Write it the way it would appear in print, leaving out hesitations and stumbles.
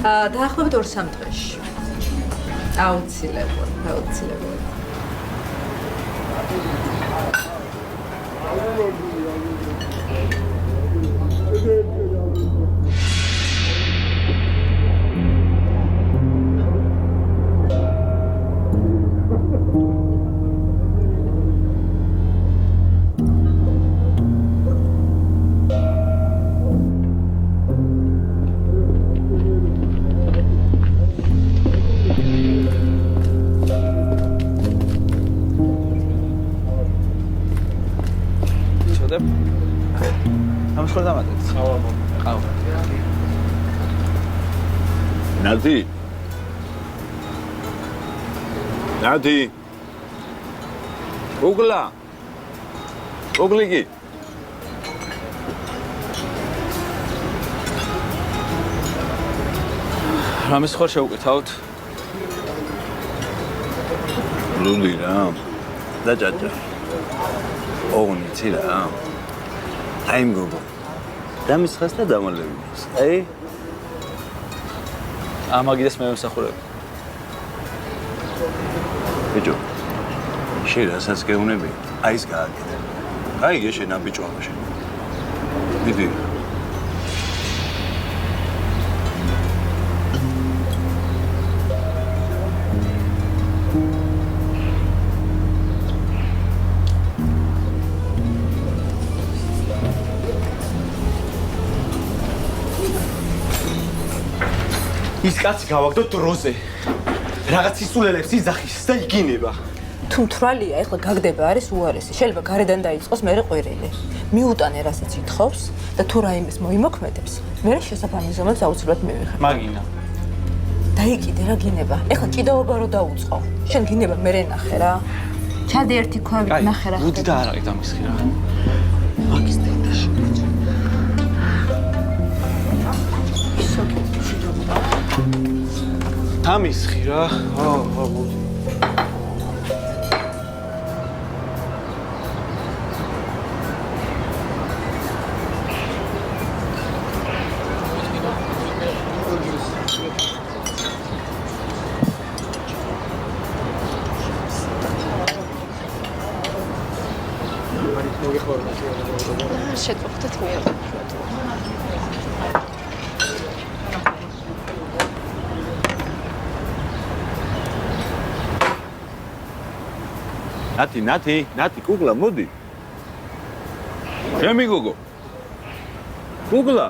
დაახლოებით 2-3 დღეში. აუცილებლად. ნადი უგლა უგლიგი რამის ხარ შევუკეთავთ ლული რა და ჭაჭა ოღონიცი რა აი მგოგო დამისხას და დამალევინოს აი ამაგიდეს მე მსახურებ ბიჭო შენ რასაც გეუნები აი ეს გააკეთე აი ეშენ ამ ბიჭო ამაში მიდი ის კაცი გავაგდო დროზე. რაღაც ისულელებს იძახის და იგინება. თუ მთვრალია, ეხლა გაგდება არის უარესი. შეიძლება გარედან დაიწყოს მერე ყვირილი. მიუტანე რასაც ითხოვს და თუ რაიმეს მოიმოქმედებს, მერე შესაბამის ზომებს აუცილებლად მივიღებ. მაგინა. დაიკიდე რა გინება. ეხლა ჭიდაობა რო დაუწყო. შენ გინება მერე ნახე რა. ჩადე ერთი ქვევით ნახე რა. მოდი და არაყით ამისხი რა. მაგის დედაში. ამისხი რა. მოდი. შეტყობდეთ მიიღო. ნათი, კუგლა, მოდი. შემიგოგო. კუგლა.